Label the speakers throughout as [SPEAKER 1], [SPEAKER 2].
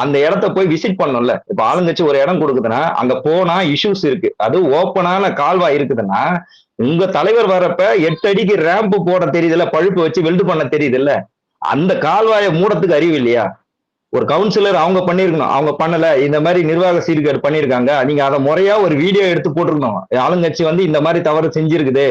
[SPEAKER 1] அந்த இடத்த போய் விசிட் பண்ணணும்ல. இப்ப ஆளுங்கட்சி ஒரு இடம் கொடுக்குதுன்னா அங்க போனா இஷ்யூஸ் இருக்கு, அது ஓப்பனான கால்வாய் இருக்குதுன்னா உங்க தலைவர் வரப்ப 8 அடிக்கு ரேம்ப் போட தெரியுதுல்ல, பழுப்பு வச்சு வெல்டு பண்ண தெரியுதுல்ல, அந்த கால்வாயை மூடத்துக்கு அறிவு இல்லையா? ஒரு கவுன்சிலர் அவங்க பண்ணிருக்கணும், அவங்க பண்ணல, இந்த மாதிரி நிர்வாக சீர்கேடு பண்ணிருக்காங்க, நீங்க அதை முறையா ஒரு வீடியோ எடுத்து போட்டிருக்கணும். ஆளுங்கட்சி வந்து இந்த மாதிரி தவறு செஞ்சிருக்குது,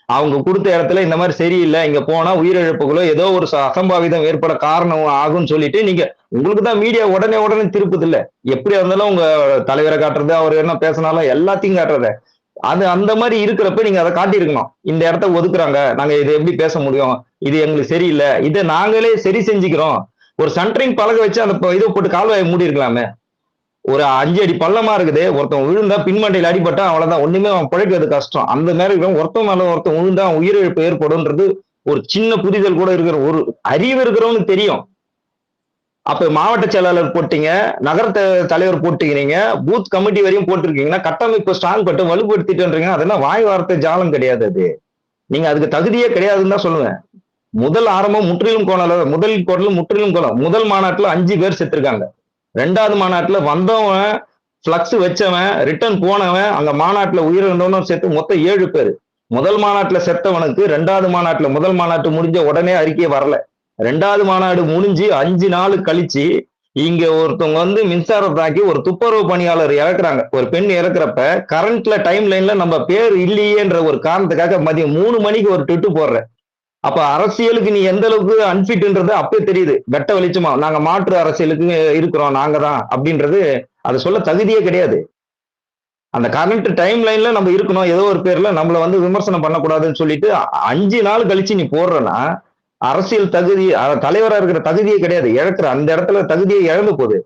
[SPEAKER 1] அவங்க கொடுத்த இடத்துல இந்த மாதிரி சரியில்லை, இங்க போனா உயிரிழப்புகளோ ஏதோ ஒரு அசம்பாவிதம் ஏற்பட காரணம் ஆகும்னு சொல்லிட்டு நீங்க, உங்களுக்கு தான் மீடியா உடனே உடனே திருப்புது இல்ல. எப்படியா இருந்தாலும் உங்க தலைவரை காட்டுறது, அவர் என்ன பேசினாலும் எல்லாத்தையும் காட்டுறது, அது அந்த மாதிரி இருக்கிறப்ப நீங்க அதை காட்டியிருக்கணும். இந்த இடத்த ஒதுக்குறாங்க, நாங்க இதை எப்படி பேச முடியும், இது எங்களுக்கு சரியில்லை, இதை நாங்களே சரி செஞ்சுக்கிறோம். ஒரு சென்டரிங் பழக வச்சு அந்த இதை போட்டு கால்வாயை மூடி இருக்கலாமே. ஒரு 5 அடி பள்ளமா இருக்குது, ஒருத்தன் விழுந்தா பின்மண்டையில் அடிபட்டா அவ்வளவுதான், ஒண்ணுமே அவன் பிழைக்கிறது கஷ்டம். அந்த மாதிரி ஒருத்தன் மேல ஒருத்தன் விழுந்தா உயிரிழப்பு ஏற்படும்ன்றது ஒரு சின்ன புரிதல் கூட இருக்கிற ஒரு அறிவு இருக்கிறவனுக்கு தெரியும். அப்ப மாவட்ட செயலாளர் போட்டீங்க, நகர தலைவர் போட்டுக்கிறீங்க, பூத் கமிட்டி வரையும் போட்டிருக்கீங்கன்னா கட்டமைப்பு ஸ்ட்ராங் பட்டு வலுப்படுத்திட்டுன்றீங்க. அதெல்லாம் வாய் வார்த்தை ஜாலம் கிடையாது. அது நீங்க அதுக்கு தகுதியே கிடையாதுன்னு தான் சொல்லுவேன். முதல் ஆரம்பம் முற்றிலும் கோணல, முதல் கோணல் முற்றிலும் கோணம். முதல் மாநாட்டுல 5 பேர் செத்துருக்காங்க. 2வது மாநாட்டுல வந்தவன், பிளக்ஸ் வச்சவன், ரிட்டர்ன் போனவன், அங்க மாநாட்டுல உயிரிழந்தவனும் சேர்த்து மொத்தம் 7 பேர். முதல் மாநாட்டுல செத்தவனுக்கு 2வது மாநாட்டுல, முதல் மாநாட்டு முடிஞ்ச உடனே அறிக்கை வரல. 2வது மாநாடு முடிஞ்சு 5 நாள் கழிச்சு இங்க ஒருத்தவங்க வந்து மின்சாரம் தாக்கி ஒரு துப்புரவு பணியாளர் இறக்குறாங்க, ஒரு பெண் இறக்குறப்ப கரண்ட்ல டைம் லைன்ல நம்ம பேர் இல்லையேன்ற ஒரு காரணத்துக்காக மதியம் 3 மணிக்கு ஒரு ட்விட்டு போடுற. அப்ப அரசியலுக்கு நீ எந்த அளவுக்கு அன்பிட்ன்றது அப்பவே தெரியுது, வெட்ட வெளிச்சமா. நாங்க மாற்று அரசியலுக்கு இருக்கிறோம், நாங்க தான் அப்படின்றது அதை சொல்ல தகுதியே கிடையாது. அந்த கரண்ட் டைம் லைன்ல நம்ம இருக்கணும், ஏதோ ஒரு பேர்ல நம்மள வந்து விமர்சனம் பண்ணக்கூடாதுன்னு சொல்லிட்டு 5 நாள் கழிச்சு நீ போடுறனா, அரசியல் தகுதி, தலைவரா இருக்கிற தகுதியே கிடையாது, இழக்கிற அந்த இடத்துல தகுதியை இழந்து போகுது.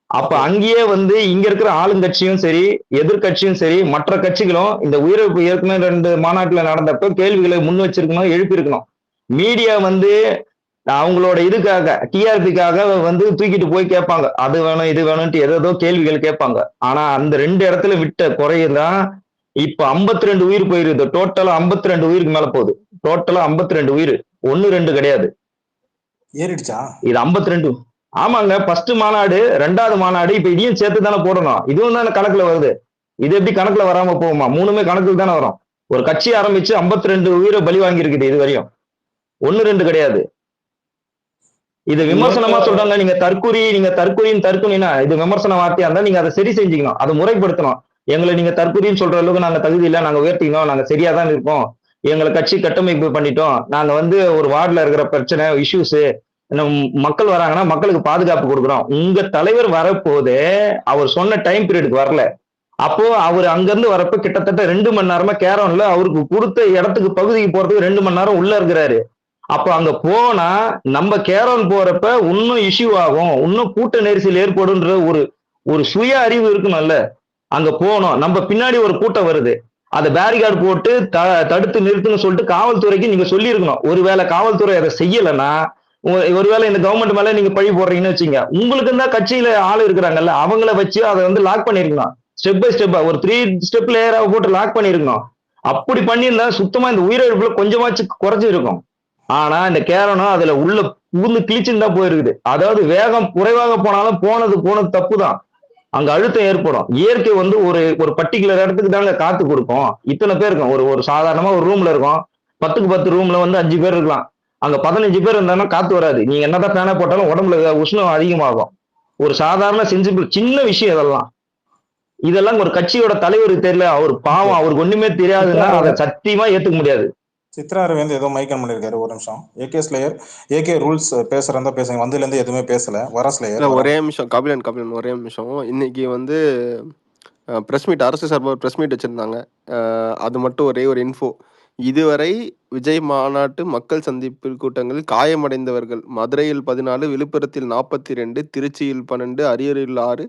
[SPEAKER 1] அப்ப அங்கேயே வந்து இங்க இருக்கிற ஆளுங்கட்சியும் சரி, எதிர்கட்சியும் சரி, மற்ற கட்சிகளும் இந்த உயிரிழப்பு ஏற்கனவே 2 மாநாட்டுல நடந்தப்ப கேள்விகளை முன் வச்சிருக்கணும், எழுப்பி இருக்கணும். மீடியா வந்து அவங்களோட இதுக்காக, டிஆர்பிக்காக வந்து தூக்கிட்டு போய் கேட்பாங்க, அது வேணும் இது வேணும்ட்டு ஏதோ கேள்விகள் கேட்பாங்க. ஆனா அந்த 2 இடத்துல விட்ட குறையதான் இப்ப 52 உயிர் போயிருது. டோட்டலா 52 உயிருக்கு மேல போகுது. டோட்டலா 52 உயிர், 1 2 கிடையாது,
[SPEAKER 2] ஏறிடுச்சா
[SPEAKER 1] இது 52. ஆமாங்க, ஃபர்ஸ்ட் மாநாடு, 2வது மாநாடு, இப்ப இதையும் சேர்த்து தானே போடணும். இதுவும் தானே கணக்குல வருது. இது எப்படி கணக்குல வராம போகுமா? 3மே கணக்குல தானே வரும். ஒரு கட்சி ஆரம்பிச்சு 52 உயிரை பலி வாங்கி இருக்குது இது வரையும், 1 2 கிடையாது. இது விமர்சனமா சொல்றாங்க, நீங்க தற்கொலை, நீங்க தற்கொலைன்னா இது விமர்சன வார்த்தையா இருந்தா நீங்க அதை சரி செஞ்சுக்கணும், அதை முறைப்படுத்தணும். எங்களை நீங்க தற்கொலைன்னு சொல்ற அளவுக்கு நாங்க தகுதி இல்லை, நாங்க உயர்த்திக்கணும், நாங்க சரியா தான் இருக்கோம், எங்களை கட்சி கட்டமைப்பு பண்ணிட்டோம், நாங்க வந்து ஒரு வார்டுல இருக்கிற பிரச்சனை இஷ்யூஸ், மக்கள் வராங்கன்னா மக்களுக்கு பாதுகாப்பு கொடுக்குறோம். உங்க தலைவர் வரப்போதே அவர் சொன்ன டைம் பீரியடுக்கு வரல. அப்போ அவர் அங்கிருந்து வரப்ப கிட்டத்தட்ட 2 மணி நேரமா கேரன்ல அவருக்கு கொடுத்த இடத்துக்கு பகுதிக்கு போறதுக்கு 2 மணி நேரம் உள்ள இருக்கிறாரு. அப்ப அங்க போனா நம்ம கேரன் போறப்ப இன்னும் இஷ்யூ ஆகும், இன்னும் கூட்ட நெரிசல் ஏற்படும்ன்ற ஒரு ஒரு சுய அறிவு இருக்கணும்ல. அங்க போனோம், நம்ம பின்னாடி ஒரு கூட்டம் வருது, அதை பேரிகார்டு போட்டு தடுத்து நிறுத்துன்னு சொல்லிட்டு காவல்துறைக்கு நீங்க சொல்லி இருக்கணும். ஒருவேளை காவல்துறை அதை செய்யலைன்னா, ஒருவேளை இந்த கவர்மெண்ட் மேல நீங்க பழி போடுறீங்கன்னு வச்சுங்க, உங்களுக்கு தான் கட்சியில ஆள் இருக்கிறாங்கல்ல, அவங்கள வச்சு அதை வந்து லாக் பண்ணிருக்கணும். ஸ்டெப் பை ஸ்டெப்பா ஒரு 3 ஸ்டெப் லேயரா போட்டு லாக் பண்ணிருக்கணும். அப்படி பண்ணியிருந்தா சுத்தமா இந்த உயிரிழப்புல கொஞ்சமாச்சு குறைஞ்சு இருக்கும். ஆனா இந்த கேரனும் அதுல உள்ள புகுந்து கிழிச்சுன்னு தான் போயிருக்குது. அதாவது வேகம் குறைவாக போனாலும் போனது தப்புதான், அங்க அழுத்தம் ஏற்படும். இயற்கை வந்து ஒரு ஒரு பர்டிகுலர் இடத்துக்கு தாங்க காத்து கொடுக்கும். இத்தனை பேர் இருக்கும், ஒரு ஒரு சாதாரணமா ஒரு ரூம்ல இருக்கும், 10க்கு 10 ரூம்ல வந்து 5 பேர் இருக்கலாம். அங்க 15 பேர் இருந்தாலும் காத்து வராது. நீங்க என்னதான் ஃபேனை போட்டாலும் உடம்புல உஷ்ணம் அதிகமாகும். ஒரு சாதாரண சென்சிபிள் சின்ன விஷயம் இதெல்லாம். இதெல்லாம் ஒரு கட்சியோட தலைவருக்கு தெரியல, அவர் பாவம், அவருக்கு ஒண்ணுமே தெரியாதுன்னா அதை சத்தியமா ஏத்துக்க முடியாது.
[SPEAKER 2] சித்ரா அரவிந்த் ஏதோ மைக்கன் பண்ணிருக்காரு, ஒரு நிமிஷம். ஏகே ஸ்லேயர், ஏகே ரூல்ஸ் பேசுறதா பேசுங்க, வந்ததுல இருந்து எதுவுமே பேசல. வர ஸ்லேயர்
[SPEAKER 3] ஒரே நிமிஷம், கபிலன் ஒரே நிமிஷம். இன்னைக்கு வந்து பிரஸ் மீட், அரசு சார்பாக பிரஸ் மீட் வச்சிருந்தாங்க. அது மட்டும் ஒரே ஒரு இன்ஃபோ. இதுவரை விஜய் மாநாட்டு மக்கள் சந்திப்பு கூட்டங்களில் காயமடைந்தவர்கள் மதுரையில் 14, விழுப்புரத்தில் 42, திருச்சியில் 12, அரியலூரில் 6,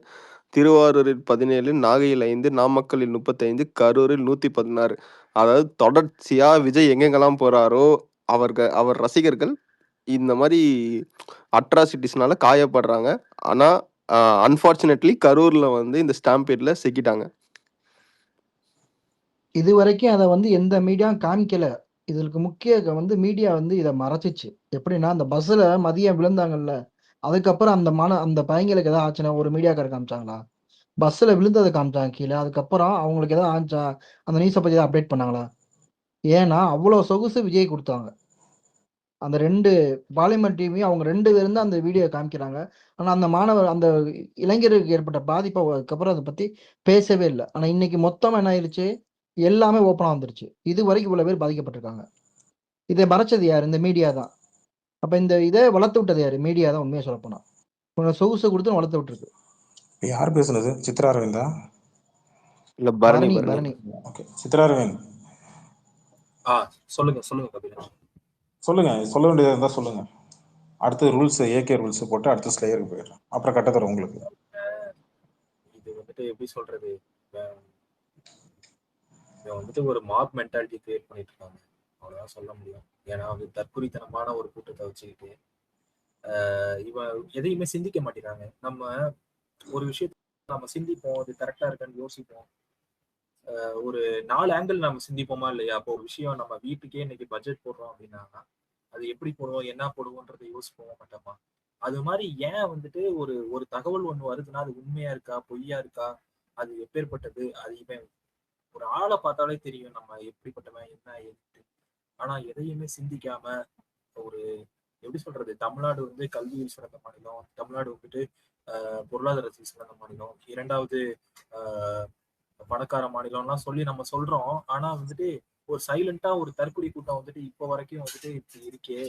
[SPEAKER 3] திருவாரூரில் 17, நாகையில் 5, நாமக்கல்லில் 35, கரூரில் 116. அதாவது தொடர்ச்சியா விஜய் எங்கெங்கெல்லாம் போறாரோ அவர் ரசிகர்கள் இந்த மாதிரி அட்ராசிட்டிஸ்னால காயப்படுறாங்க. ஆனா அன்பார்ச்சுனேட்லி கரூர்ல வந்து இந்த ஸ்டாம்பேட்ல சிக்கிட்டாங்க.
[SPEAKER 4] இது வரைக்கும் அதை வந்து எந்த மீடியாவும் காமிக்கல. இதுக்கு முக்கிய வந்து மீடியா வந்து இதை மறைச்சிச்சு. எப்படின்னா, அந்த பஸ்ல மதியம் விழுந்தாங்கல்ல, அதுக்கப்புறம் அந்த பையங்களுக்கு ஏதாவது ஆச்சுன்னா ஒரு மீடியாக்காரர் காமிச்சாங்களா? பஸ்ல விழுந்ததை காமிச்சாங்க கீழே. அதுக்கப்புறம் அவங்களுக்கு ஏதாவது ஆச்சா அந்த நியூஸை பத்தி ஏதாவது அப்டேட் பண்ணாங்களா? ஏன்னா அவ்வளோ சொகுசு விஜய் கொடுத்தாங்க. அந்த 2 பார்லிமெண்ட் டிவியும் அவங்க 2 பேரும் தான் அந்த வீடியோ காமிக்கிறாங்க. ஆனா அந்த மாணவர் அந்த இளைஞருக்கு ஏற்பட்ட பாதிப்ப அதுக்கப்புறம் அத பத்தி பேசவே இல்ல. ஆனா இன்னைக்கு மொத்தமா என்ன ஆயிருச்சு? எல்லாமே ஓப்பனா வந்துருச்சு. இதுவரைக்கும் இவ்வளவு பேர் பாதிக்கப்பட்டிருக்காங்க. இத மறைச்சது யாரு? இந்த மீடியா தான். அப்ப இந்த இத வளர்த்து விட்டது யாரு? மீடியா தான் உண்மைய சொல்லப்போனா. இவங்க சொகுசு குடுத்து வளர்த்து விட்டுருக்கு.
[SPEAKER 2] இப்ப யார் பேசுனது? சித்ரா அரவிந்தா?
[SPEAKER 3] இல்ல பரணி
[SPEAKER 4] பரணி,
[SPEAKER 3] பரணி
[SPEAKER 4] பரணி.
[SPEAKER 2] ஓகே. சித்ரா அரவிந்த்
[SPEAKER 5] ஆ சொல்லுங்க சொல்லுங்க கபிலன்.
[SPEAKER 2] சொல்லுங்க. சொல்ல வேண்டியதா இருந்தா சொல்லுங்க. அடுத்து ரூல்ஸ் ஏகே ரூல்ஸ் போட்டு அடுத்து ஸ்லேயருக்கு போயிடுறேன். அப்புறம் கட்டத்தர உங்களுக்கு.
[SPEAKER 5] இது வந்துட்டு எப்படி சொல்றது, இவன் இவன் வந்துட்டு ஒரு மாப் மென்டாலிட்டி கிரியேட் பண்ணிட்டு இருக்காங்க, அவ்வளவுதான் சொல்ல முடியும். ஏன்னா வந்து தற்குறித்தனமான ஒரு கூட்டத்தை வச்சுக்கிட்டு இவன் எதையுமே சிந்திக்க மாட்டேங்கிறாங்க. நம்ம ஒரு விஷயத்த நம்ம சிந்திப்போம், அது கரெக்டா இருக்கான்னு யோசிப்போம். ஒரு 4 ஆங்கிள் நம்ம சிந்திப்போமா இல்லையா? அப்போ ஒரு விஷயம் நம்ம வீட்டுக்கே இன்னைக்கு பட்ஜெட் போடுறோம் அப்படின்னா அது எப்படி போடுவோம், என்ன போடுவோன்றதை யோசிப்போம் மாட்டோமா? அது மாதிரி ஏன் வந்துட்டு ஒரு ஒரு தகவல் ஒண்ணு வருதுன்னா அது உண்மையா இருக்கா பொய்யா இருக்கா, அது எப்பேற்பட்டது, அது இவன் ஒரு ஆளை பார்த்தாலே தெரியும் நம்ம எப்படிப்பட்டவன் என்ன ஏது. ஆனா எதையுமே சிந்திக்காம ஒரு எப்படி சொல்றது, தமிழ்நாடு வந்து கல்வியில் சிறந்த மாநிலம், தமிழ்நாடு வந்துட்டு பொருளாதாரத்தில் சிறந்த மாநிலம், 2வது பணக்கார மாநிலம்லாம் சொல்லி நம்ம சொல்றோம். ஆனா வந்துட்டு ஒரு சைலண்டா ஒரு தற்குறி கூட்டம் வந்துட்டு இப்ப வரைக்கும் வந்துட்டு இப்படி இருக்கே.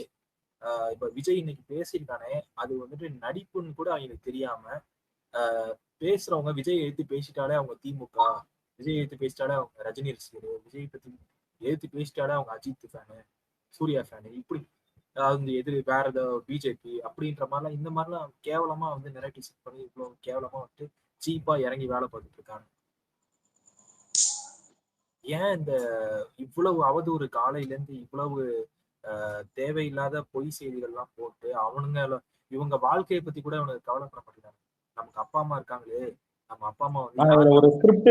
[SPEAKER 5] இப்ப விஜய் இன்னைக்கு பேசியிருக்கானே, அது வந்துட்டு நடிப்புன்னு கூட அவங்களுக்கு தெரியாம பேசுறவங்க விஜய் எதிர்த்து பேசிட்டாலே அவங்க திமுக, விஜய் எதிர்த்து பேசிட்டாலே அவங்க ரஜினி ரசிகர், விஜய் பத்தி எதிர்த்து பேசிட்டாலே அவங்க அஜித் ஃபேனு, சூர்யா ஃபேனு, இப்படி அதாவது எதிர் வேற ஏதாவது பிஜேபி அப்படின்ற மாதிரிலாம் இந்த மாதிரிலாம் கேவலமா வந்து நெரேட்டிவ் செட் பண்ணி இவ்வளவு கேவலமா வந்துட்டு சீப்பா இறங்கி வேலை பார்த்துட்டு இருக்காங்க. ஏன் இந்த இவ்வளவு அவதூறு காலையில இருந்து இவ்வளவு தேவையில்லாத பொய் செய்திகள்லாம் போட்டு இவங்க வாழ்க்கையை பத்தி கூட அவனுக்கு கவலைப்பட மாட்டேங்கிறாங்க. நமக்கு அப்பா அம்மா இருக்காங்களே, நம்ம அப்பா அம்மா வந்து
[SPEAKER 2] இதுல ஒரு ஸ்கிரிப்ட்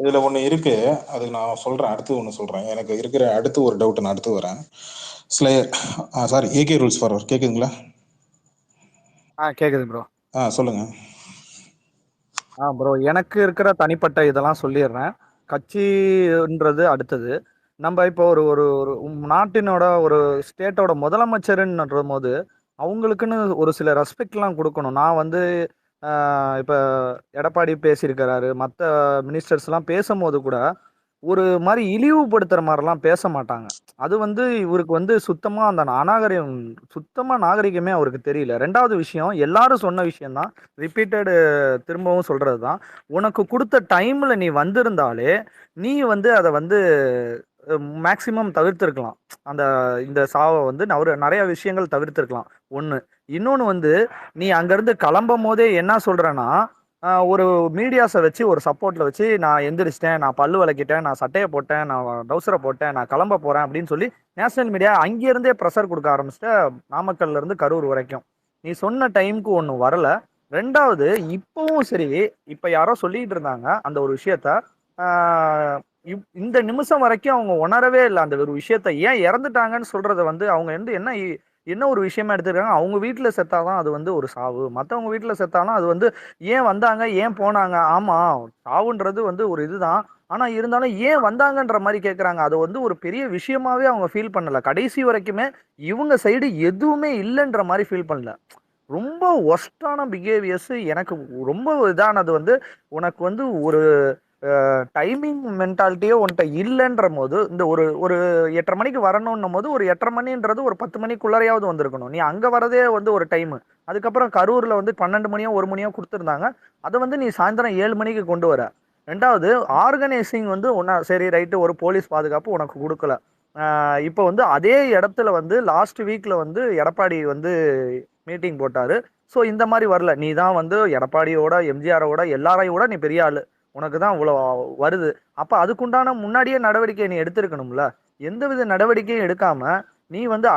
[SPEAKER 2] இதுல ஒண்ணு இருக்கு. அதுக்கு நான் சொல்றேன். அடுத்து ஒண்ணு சொல்றேன். எனக்கு இருக்கிற அடுத்து ஒரு டவுட் நான் அடுத்து வரேன். ஸ்லேயர் சாரி ஏகே ரூல்ஸ் ஃபார்வர் கேக்குதுங்களா?
[SPEAKER 6] கேக்குது ப்ரோ.
[SPEAKER 2] சொல்லுங்க.
[SPEAKER 6] ப்ரோ எனக்கு இருக்கிற தனிப்பட்ட இதெல்லாம் சொல்லிடுறேன். கட்சின்றது அடுத்தது. நம்ம இப்போ ஒரு ஒரு ஒரு நாட்டினோட ஒரு ஸ்டேட்டோட முதலமைச்சருன்ற போது அவங்களுக்குன்னு ஒரு சில ரெஸ்பெக்ட்லாம் கொடுக்கணும். நான் வந்து இப்போ எடப்பாடி பேசியிருக்கிறாரு, மற்ற மினிஸ்டர்ஸ்லாம் பேசும்போது கூட ஒரு மாதிரி இழிவுபடுத்துற மாதிரிலாம் பேச மாட்டாங்க. அது வந்து இவருக்கு வந்து சுத்தமா அந்த சுத்தமா நாகரிகமே அவருக்கு தெரியல. 2வது விஷயம், எல்லாரும் சொன்ன விஷயம் தான், ரிப்பீட்டடு திரும்பவும் சொல்றது தான். உனக்கு கொடுத்த டைம்ல நீ வந்திருந்தாலே நீ வந்து அதை வந்து மேக்சிமம் தவிர்த்திருக்கலாம். அந்த இந்த சாவை வந்து நிறைய விஷயங்கள் தவிர்த்திருக்கலாம். ஒன்று. இன்னொன்று வந்து நீ அங்கேருந்து கிளம்பும் போதே என்ன சொல்றேன்னா, ஒரு மீடியாஸை வச்சு ஒரு சப்போர்ட்ல வச்சு நான் எந்திரிச்சிட்டேன், நான் பல்லு விளக்கிட்டேன், நான் சட்டையை போட்டேன், நான் டவுசரை போட்டேன், நான் கிளம்ப போறேன் அப்படின்னு சொல்லி நேஷனல் மீடியா அங்கிருந்தே ப்ரெஷர் கொடுக்க ஆரம்பிச்சிட்ட, நாமக்கல்ல இருந்து கரூர் வரைக்கும். நீ சொன்ன டைமுக்கு ஒன்றும் வரல. 2வது இப்பவும் சரி, இப்ப யாரோ சொல்லிட்டு இருந்தாங்க அந்த ஒரு விஷயத்த, இந்த நிமிஷம் வரைக்கும் அவங்க உணரவே இல்லை அந்த ஒரு விஷயத்த. ஏன் இறந்துட்டாங்கன்னு சொல்றத வந்து அவங்க வந்து என்ன ஒரு விஷயமா எடுத்திருக்காங்க, அவங்க வீட்டுல செத்தாதான் அது வந்து ஒரு சாவு, மற்றவங்க வீட்டுல செத்தாலும் அது வந்து ஏன் வந்தாங்க ஏன் போனாங்க. ஆமா, சாவுன்றது வந்து ஒரு இதுதான். ஆனா இருந்தாலும் ஏன் வந்தாங்கன்ற மாதிரி கேட்கறாங்க. அது வந்து ஒரு பெரிய விஷயமாவே அவங்க ஃபீல் பண்ணல. கடைசி வரைக்குமே இவங்க சைடு எதுவுமே இல்லைன்ற மாதிரி ஃபீல் பண்ணல. ரொம்ப ஒஸ்டான பிஹேவியர்ஸ். எனக்கு ரொம்ப இதானது வந்து, உனக்கு வந்து ஒரு டைமிங் மென்டாலிட்டியே உன்கிட்ட இல்லைன்ற போது, இந்த ஒரு ஒரு 8:30 மணிக்கு வரணும்னும் போது ஒரு 8:30 மணின்றது ஒரு 10 மணிக்குள்ளாரையாவது வந்திருக்கணும். நீ அங்க வரதே வந்து ஒரு டைம். அதுக்கப்புறம் கரூர்ல வந்து 12 மணியோ 1 மணியோ கொடுத்துருந்தாங்க. அதை வந்து நீ சாயந்தரம் 7 மணிக்கு கொண்டு வர. 2வது ஆர்கனைசிங் வந்து சரி ரைட்டு, ஒரு போலீஸ் பாதுகாப்பு உனக்கு கொடுக்கல. இப்போ வந்து அதே இடத்துல வந்து லாஸ்ட் வீக்ல வந்து எடப்பாடி வந்து மீட்டிங் போட்டாரு. ஸோ இந்த மாதிரி வரல. நீ தான் வந்து எடப்பாடியோட எம்ஜிஆரோட எல்லாரையோட நீ பெரிய ஆளு, உனக்கு தான் இவ்வளோ வருது. அப்ப அதுக்குண்டான முன்னாடியே நடவடிக்கை நீ எடுத்திருக்கணும்ல. எந்தவித நடவடிக்கையும் எடுக்காம நீ வந்து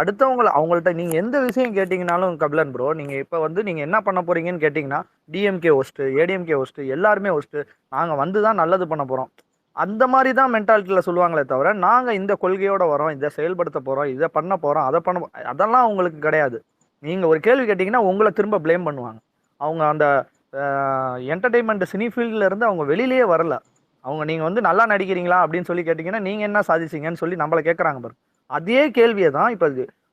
[SPEAKER 6] அவங்கள்ட்ட நீங்க எந்த விஷயம் கேட்டீங்கன்னாலும், கபிலன் ப்ரோ, நீங்க இப்ப வந்து நீங்க என்ன பண்ண போறீங்கன்னு கேட்டீங்கன்னா, டிஎம்கே ஒஸ்ட், ஏடிஎம்கே ஒஸ்ட், எல்லாருமே ஒஸ்ட், நாங்க வந்து தான் நல்லது பண்ண போறோம், அந்த மாதிரி தான் மென்டாலிட்டியில சொல்லுவாங்களே தவிர, நாங்க இந்த கொள்கையோட வரோம், இதை செயல்படுத்த போறோம், இதை பண்ண போறோம், அதை பண்ண அதெல்லாம் உங்களுக்கு கிடையாது. நீங்க ஒரு கேள்வி கேட்டீங்கன்னா உங்களை திரும்ப ப்ளேம் பண்ணுவாங்க. அவங்க அந்த என்டர்டைன்மெண்ட் சினி ஃபீல்ட்ல இருந்து அவங்க வெளியிலேயே வரல. அவங்க நீங்க வந்து நல்லா நடிக்கிறீங்களா அப்படின்னு சொல்லி கேட்டீங்கன்னா நீங்க என்ன சாதிச்சீங்கன்னு சொல்லி நம்மள கேட்கறாங்க பாரு. அதே கேள்வியை தான் இப்ப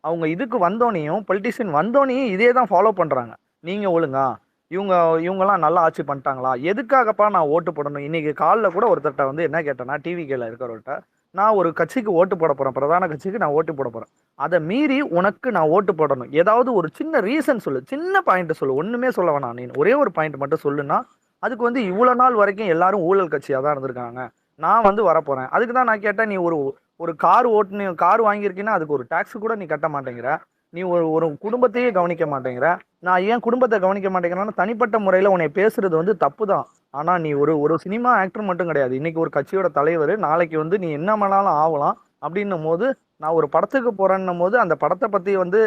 [SPEAKER 6] அவங்க இதுக்கு வந்தோனையும் பொலிட்டிஷியன் வந்தோனையும் இதே தான் ஃபாலோ பண்றாங்க. நீங்க ஒழுங்கா இவங்க இவங்கெல்லாம் நல்லா ஆட்சி பண்ணிட்டாங்களா, எதுக்காகப்பா நான் ஓட்டு போடணும்? இன்னைக்கு காலைல கூட ஒருத்தர்ட்ட வந்து என்ன கேட்டேன்னா, டிவிகேல இருக்கிறவர்கிட்ட, நான் ஒரு கட்சிக்கு ஓட்டு போட போறேன், பிரதான கட்சிக்கு நான் ஓட்டு போட போறேன். அதை மீறி உனக்கு நான் ஓட்டு போடணும், ஏதாவது ஒரு சின்ன ரீசன் சொல்லு, சின்ன பாயிண்ட் சொல்லு, ஒண்ணுமே சொல்ல வேணாம், நீ ஒரே ஒரு பாயிண்ட் மட்டும் சொல்லுன்னா அதுக்கு வந்து இவ்வளவு நாள் வரைக்கும் எல்லாரும் ஊழல் கட்சியா தான் இருந்திருக்காங்க, நான் வந்து வரப்போறேன். அதுக்கு தான் நான் கேட்டேன், நீ ஒரு ஒரு கார் ஓட்டு கார் வாங்கியிருக்கீங்கன்னா அதுக்கு ஒரு டாக்ஸ் கூட நீ கட்ட மாட்டேங்கிற, நீ ஒரு ஒரு குடும்பத்தையே கவனிக்க மாட்டேங்கிற. நான் ஏன் குடும்பத்தை கவனிக்க மாட்டேங்கிறேன்னா தனிப்பட்ட முறையில் உன்னை பேசுறது வந்து தப்பு தான். ஆனா நீ ஒரு ஒரு சினிமா ஆக்டர் மட்டும் கிடையாது, இன்னைக்கு ஒரு கட்சியோட தலைவர், நாளைக்கு வந்து நீ என்ன வேணாலும் ஆகலாம். அப்படின்னும் போது நான் ஒரு படத்துக்கு போறேன்னும் போது அந்த படத்தை பத்தி வந்து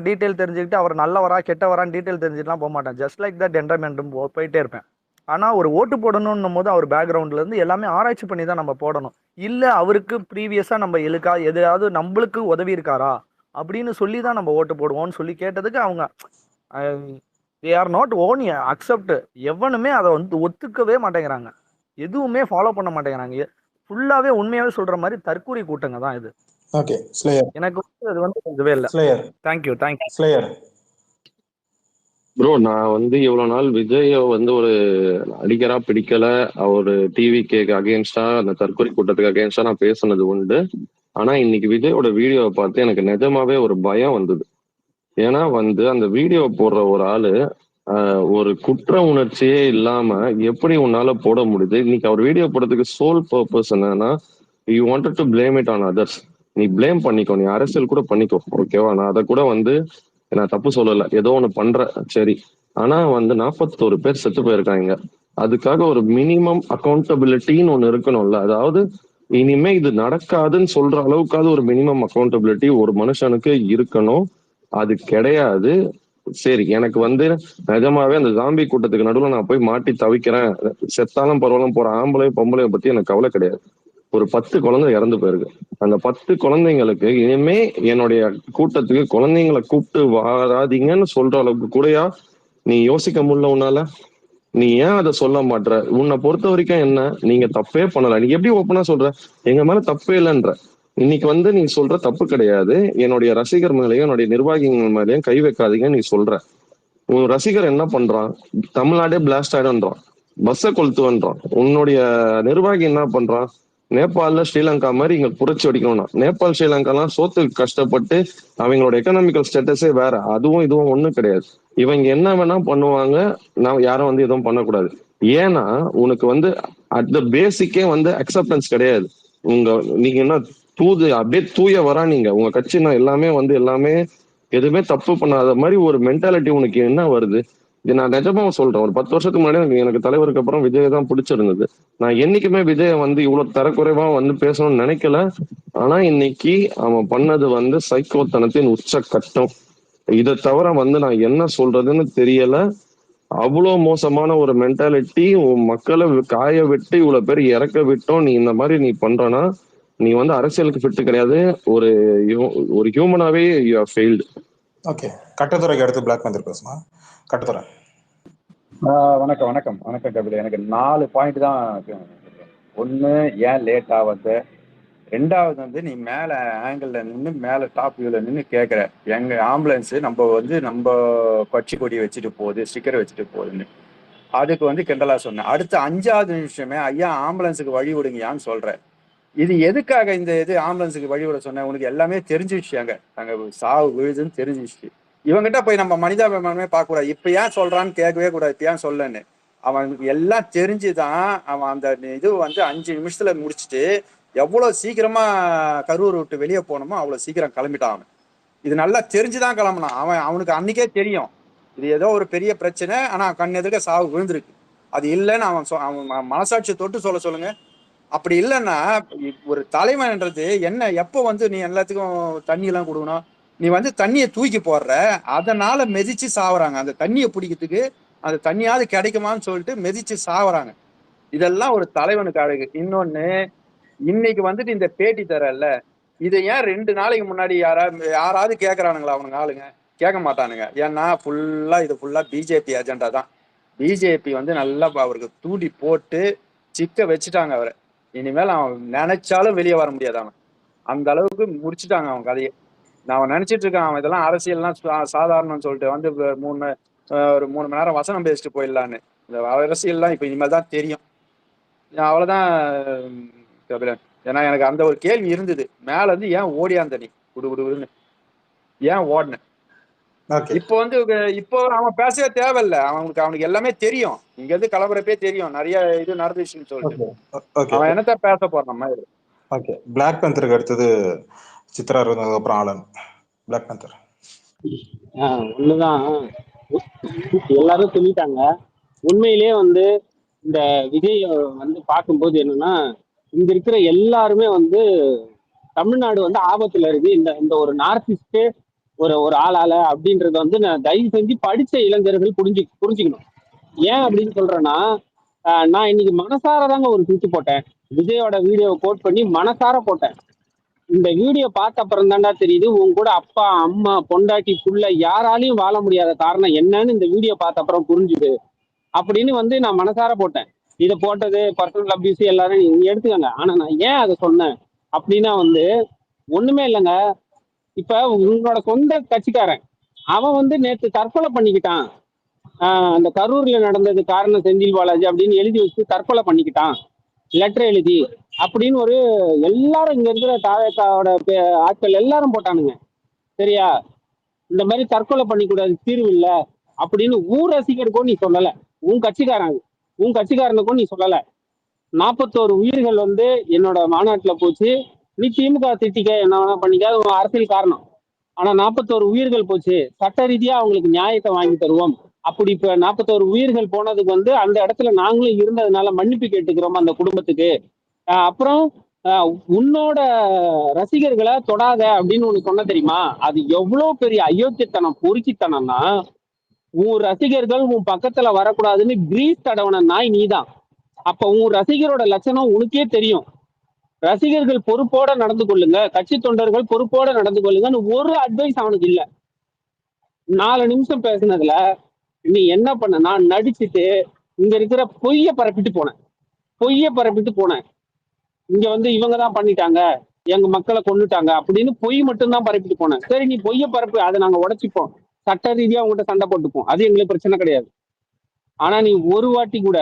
[SPEAKER 6] டீட்டெயில் தெரிஞ்சுக்கிட்டு அவர் நல்லவரா கெட்டவரான்னு டீட்டெயில் தெரிஞ்சுட்டுலாம் போக மாட்டேன். ஜஸ்ட் லைக் தட் என்டர்மெண்ட் போயிட்டே இருப்பேன். ஆனா ஒரு ஓட்டு போடணும்னும் போது அவர் பேக்ரவுண்ட்ல இருந்து எல்லாமே ஆராய்ச்சி பண்ணி தான் நம்ம போடணும். இல்ல அவருக்கு ப்ரீவியஸா நம்ம எழுக்கா எதையாவது நம்மளுக்கு உதவி இருக்காரா அப்படின்னு சொல்லி தான் நம்ம ஓட்டு போடுவோம்னு சொல்லி கேட்டதுக்கு அவங்க they are not own accept. எவனுமே அதை வந்து ஒத்துக்கவே மாட்டேங்கிறாங்க, எதுவுமே ஃபாலோ பண்ண மாட்டேங்கிறாங்க. ஃபுல்லாவே உண்மையாவே சொல்ற மாதிரி தற்கூரி கூட்டங்க தான் இது.
[SPEAKER 2] Okay slayer.
[SPEAKER 6] எனக்கு வந்து அது வந்து இதுவே இல்லை.
[SPEAKER 2] Slayer.
[SPEAKER 6] Thank you thank you.
[SPEAKER 2] Slayer.
[SPEAKER 7] Bro, நான் வந்து இவ்வளவு நாள் விஜய வந்து ஒரு நடிகரா பிடிக்கல, அவரு டிவி கேக்கு அகேன்ஸ்டா அந்த தற்கொலை கூட்டத்துக்கு அகேன்ஸ்டா நான் பேசுனது உண்டு. ஆனா இன்னைக்கு விஜயோட வீடியோவை பார்த்து எனக்கு நிஜமாவே ஒரு பயம் வந்தது. ஏன்னா வந்து அந்த வீடியோ போடுற ஒரு ஆளு ஒரு குற்ற உணர்ச்சியே இல்லாம எப்படி உன்னால போட முடியுது? இன்னைக்கு அவர் வீடியோ போடுறதுக்கு சோல் பர்பஸ் என்னன்னா, you wanted to blame it on others. நீ பிளேம் பண்ணிக்கோ, நீ அரசியல் கூட பண்ணிக்கோ, ஓகேவா? நான் அதை கூட வந்து நான் தப்பு சொல்லல, ஏதோ ஒண்ணு பண்ற, சரி. ஆனா வந்து 41 பேர் செத்து போயிருக்காங்க. அதுக்காக ஒரு மினிமம் அக்கௌண்டபிலிட்டின்னு ஒண்ணு இருக்கணும்ல. அதாவது இனிமே இது நடக்காதுன்னு சொல்ற அளவுக்காவது ஒரு மினிமம் அக்கௌண்டபிலிட்டி ஒரு மனுஷனுக்கு இருக்கணும். அது கிடையாது. சரி, எனக்கு வந்து நிஜமாவே அந்த ஜாம்பி கூட்டத்துக்கு நடுவில் நான் போய் மாட்டி தவிக்கிறேன், செத்தாலும் பரவாயில்ல, போற ஆம்பளையும் பொம்பளையும் பத்தி எனக்கு கவலை கிடையாது. ஒரு 10 குழந்தை இறந்து போயிருக்கு. அந்த 10 குழந்தைங்களுக்கு இனிமே என்னுடைய கூட்டத்துக்கு குழந்தைங்களை கூப்பிட்டு வராதீங்கன்னு சொல்ற அளவுக்கு கூடயா நீ யோசிக்க முடியல உன்னால? நீ ஏன் அதை சொல்ல மாட்ற? உன்னை பொறுத்த வரைக்கும் என்ன, நீங்க தப்பே பண்ணல, நீ எப்படி ஓப்பனா சொல்ற எங்க மேல தப்பே இல்லைன்ற? இன்னைக்கு வந்து நீ சொல்ற தப்பு கிடையாது, என்னுடைய ரசிகர் மேலேயும் என்னுடைய நிர்வாகிகள் மேலேயும் கை வைக்காதீங்கன்னு நீ சொல்ற. உன் ரசிகர் என்ன பண்றான்? தமிழ்நாடே பிளாஸ்ட் ஆயிடும்ன்றான், பஸ்ஸை கொளுத்துவன்றான். உன்னுடைய நிர்வாகி என்ன பண்றான்? நேபாள்ல ஸ்ரீலங்கா மாதிரி இங்க புரட்சி அடிக்கணும்னா, நேபாள் ஸ்ரீலங்காலாம் சோத்துக்கு கஷ்டப்பட்டு அவங்களோட எக்கனாமிக்கல் ஸ்டேட்டஸே வேற, அதுவும் இதுவும் ஒண்ணும் கிடையாது. இவங்க என்ன வேணா பண்ணுவாங்க, நான் யாரும் வந்து எதுவும் பண்ணக்கூடாது. ஏன்னா உனக்கு வந்து அட் த பேசிக்கே வந்து அக்செப்டன்ஸ் கிடையாது. நீங்க என்ன அப்படியே தூய வரா நீங்க உங்க கட்சினா எல்லாமே வந்து எல்லாமே எதுவுமே தப்பு பண்ணாத மாதிரி ஒரு மென்டாலிட்டி உனக்கு என்ன வருது? இது நான் நிஜமா சொல்றேன். ஒரு 10 வருஷத்துக்கு முன்னாடி எனக்கு தலைவருக்கு அப்புறம் விஜய் தான் பிடிச்சிருந்தது. நான் என்னைக்குமே விஜய வந்து இவ்வளவு தரக்குறைவா வந்து பேசணும்னு நினைக்கல. ஆனா இன்னைக்கு அவன் பண்ணது வந்து சைக்கோத்தனத்தின் உச்ச கட்டம். இதை தவிர வந்து நான் என்ன சொல்றதுன்னு தெரியல. அவ்வளோ மோசமான ஒரு மென்டாலிட்டி. மக்களை காய விட்டு இவ்வளவு பேர் இறக்க விட்டோம், நீ இந்த மாதிரி நீ பண்றனா நீ வந்து அரசியலுக்கு ஃபிட் கிடையாது. ஒரு ஒரு ஹியூமனாவே யூ ஆர் ஃபெயில்டு.
[SPEAKER 2] ஓகே, கட்டத்துறைக்கு அடுத்து பிளாக் பேந்தர் பேசுமா? கட்டத்துறை.
[SPEAKER 8] வணக்கம் வணக்கம் வணக்கம் கபில. எனக்கு 4 பாயிண்ட் தான். ஒன்று, ஏன் லேட் ஆகுது. ரெண்டாவது வந்து நீ மேலே ஆங்கிளில் நின்று மேலே டாப் வியூவில் நின்று கேட்குற, எங்கள் ஆம்புலன்ஸு நம்ம கட்சி கொடி வச்சுட்டு போகுது, ஸ்டிக்கர் வச்சுட்டு போகுதுன்னு. அதுக்கு வந்து கிண்டலா சொன்னேன். அடுத்த 5வது நிமிஷமே ஐயா ஆம்புலன்ஸுக்கு வழி விடுங்கயான்னு சொல்கிறேன். இது எதுக்காக இந்த இது ஆம்புலன்ஸுக்கு வழி விட சொன்னேன்? உனக்கு எல்லாமே தெரிஞ்சிடுச்சு, அங்கே சாவு விழுதுன்னு தெரிஞ்சிடுச்சு. இவங்கிட்ட போய் நம்ம மனிதாபிமானமே பார்க்கக்கூடாது. இப்போ ஏன் சொல்கிறான்னு கேட்கவே கூடாது, இப்போ ஏன் சொல்லன்னு. அவனுக்கு எல்லாம் தெரிஞ்சுதான் அவன் அந்த இது வந்து 5 நிமிஷத்துல முடிச்சுட்டு எவ்வளோ சீக்கிரமா கரூர் விட்டு வெளியே போனோமோ அவ்வளோ சீக்கிரம் கிளம்பிட்டான். அவன் இது நல்லா தெரிஞ்சுதான் கிளம்பினான். அவனுக்கு அன்னைக்கே தெரியும் இது ஏதோ ஒரு பெரிய பிரச்சனை, ஆனால் கண் எதிர்க்க சாவு விழுந்திருக்கு. அது இல்லைன்னு அவன் மனசாட்சி தொட்டு சொல்லுங்க. அப்படி இல்லைன்னா ஒரு தலைவன்ன்றது என்ன, எப்போ வந்து நீ எல்லாத்துக்கும் தண்ணி எல்லாம் கொடுக்கணும், நீ வந்து தண்ணியை தூக்கி போடுற, அதனால மெதிச்சு சாவுறாங்க. அந்த தண்ணியை பிடிக்கிறதுக்கு அந்த தண்ணியாவது கிடைக்குமான்னு சொல்லிட்டு மெதிச்சு சாவுறாங்க. இதெல்லாம் ஒரு தலைவனுக்கு அழகு. இன்னொன்னு, இன்னைக்கு வந்துட்டு இந்த பேட்டி தரல, இதை ஏன் 2 நாளைக்கு முன்னாடி யாராவது கேட்கறானுங்களா அவனுங்க ஆளுங்க? கேட்க மாட்டானுங்க. ஏன்னா இது ஃபுல்லா பிஜேபி அஜெண்டா தான். பிஜேபி வந்து நல்லா அவருக்கு தூண்டி போட்டு சிக்க வச்சுட்டாங்க அவரை. இனிமேல் அவன் நினைச்சாலும் வெளியே வர முடியாது. அவன் அந்த அளவுக்கு முடிச்சுட்டாங்க அவன் கதையை. நான் நினைச்சிட்டு இருக்கேன் அவன் இதெல்லாம் அரசியல்லாம் சாதாரணம்னு சொல்லிட்டு வந்து ஒரு 3 மணி நேரம் வசனம் பேசிட்டு போயிடலான்னு. இந்த அரசியல்லாம் இப்ப இனிமேல் தான் தெரியும். அவ்வளவுதான் கபிலன். ஏன்னா எனக்கு அந்த ஒரு கேள்வி இருந்தது, மேல இருந்து ஏன் ஓடியாந்த நீ குடுன்னு ஏன் ஓடின?
[SPEAKER 2] ஓகே
[SPEAKER 8] இப்போ வந்து இப்போ அவன் பேசவே தேவையில்ல. அவனுக்கு எல்லாமே தெரியும், இங்க இருந்து கலவரப்பே தெரியும், நிறைய இது நடந்துச்சுன்னு சொல்லிட்டு.
[SPEAKER 2] ஓகே ஓகே
[SPEAKER 8] அவன் என்னத்த பேச போறான் மாதிரி.
[SPEAKER 2] ஓகே பிளாக் பேந்தருக்கு அடுத்தது சித்ரா இருந்ததுக்கு அப்புறம் ஆலன். Black panther.
[SPEAKER 9] ஒண்ணுதான், எல்லாரும் சொல்லிட்டாங்க. உண்மையிலேயே வந்து இந்த விஜய் வந்து பார்க்கும்போது என்னன்னா, இங்க இருக்கிற எல்லாருமே வந்து தமிழ்நாடு வந்து ஆபத்துல இருக்கு. இந்த ஒரு நார்த் ஒரு ஆளால அப்படின்றத வந்து நான் தயவு செஞ்சு படிச்ச இளைஞர்கள் புரிஞ்சுக்கணும். ஏன் அப்படின்னு சொல்றேன்னா, நான் இன்னைக்கு மனசார தாங்க ஒரு ட்வீட் போட்டேன். விஜயோட வீடியோவை கோட் பண்ணி மனசார போட்டேன். இந்த வீடியோ பார்த்த அப்புறம் தாண்டா தெரியுது உன் கூட அப்பா அம்மா பொண்டாட்டி புள்ள யாராலையும் வாழ முடியாத காரணம் என்னன்னு இந்த வீடியோ பார்த்த அப்புறம் புரிஞ்சுது அப்படின்னு வந்து நான் மனசார போட்டேன். இதை போட்டது பர்சனல் அபியூஸ் எல்லாரும் நீங்க எடுத்துக்கோங்க. ஆனா நான் ஏன் அதை சொன்னேன் அப்படின்னா வந்து ஒண்ணுமே இல்லைங்க. இப்ப உங்களோட சொந்த கட்சிக்காரன் அவன் வந்து நேற்று தற்கொலை பண்ணிக்கிட்டான். அந்த கரூர்ல நடந்தது காரணம் செந்தில் பாலாஜி அப்படின்னு எழுதி வச்சு தற்கொலை பண்ணிக்கிட்டான் லெட்டர் எழுதி அப்படின்னு ஒரு எல்லாரும் இங்க இருக்கிற தாவேக்காவோட ஆட்கள் எல்லாரும் போட்டானுங்க. சரியா? இந்த மாதிரி தற்கொலை பண்ணிக்கூடாது, தீர்வு இல்ல அப்படின்னு ஊர் ரசிகருக்கும் நீ சொல்லல. உன் கட்சிக்காரனுக்கும் நீ சொல்லல. 41 உயிர்கள் வந்து என்னோட மாநாட்டுல போச்சு. நீ திமுக திட்டிக்க என்ன வேணா பண்ணிக்காது, உன் அரசியல் காரணம். ஆனா 41 உயிர்கள் போச்சு, சட்ட ரீதியா அவங்களுக்கு நியாயத்தை வாங்கி தருவோம். அப்படி இப்ப 41 உயிர்கள் போனதுக்கு வந்து அந்த இடத்துல நாங்களும் இருந்ததுனால மன்னிப்பு கேட்டுக்கிறோம் அந்த குடும்பத்துக்கு. அப்புறம் உன்னோட ரசிகர்களை தொடாத அப்படின்னு ஒண்ணு சொன்ன தெரியுமா? அது எவ்வளவு பெரிய அயோக்கியத்தனம், பொறுக்கித்தனம்னா, உன் ரசிகர்கள் உன் பக்கத்துல வரக்கூடாதுன்னு கிரீஸ் தடவன நாய் நீதான். அப்ப உன் ரசிகரோட லட்சணம் உனக்கே தெரியும். ரசிகர்கள் பொறுப்போட நடந்து கொள்ளுங்க, கட்சி தொண்டர்கள் பொறுப்போட நடந்து கொள்ளுங்கன்னு ஒரு அட்வைஸ் அவனுக்கு இல்ல. 4 நிமிஷம் பேசினதுல நீ என்ன பண்ண? நான் நடிச்சுட்டு இங்க இருக்கிற பொய்ய பரப்பிட்டு போனேன். இங்க வந்து இவங்க தான் பண்ணிட்டாங்க, எங்க மக்களை கொண்டுட்டாங்க அப்படின்னு பொய் மட்டும்தான் பரப்பிட்டு போனேன். சரி, நீ பொய்ய பரப்பு, அதை நாங்க உடைச்சிப்போம், சட்ட ரீதியா உங்ககிட்ட சண்டை போட்டுப்போம், அது எங்களுக்கு பிரச்சனை கிடையாது. ஆனா நீ ஒரு வாட்டி கூட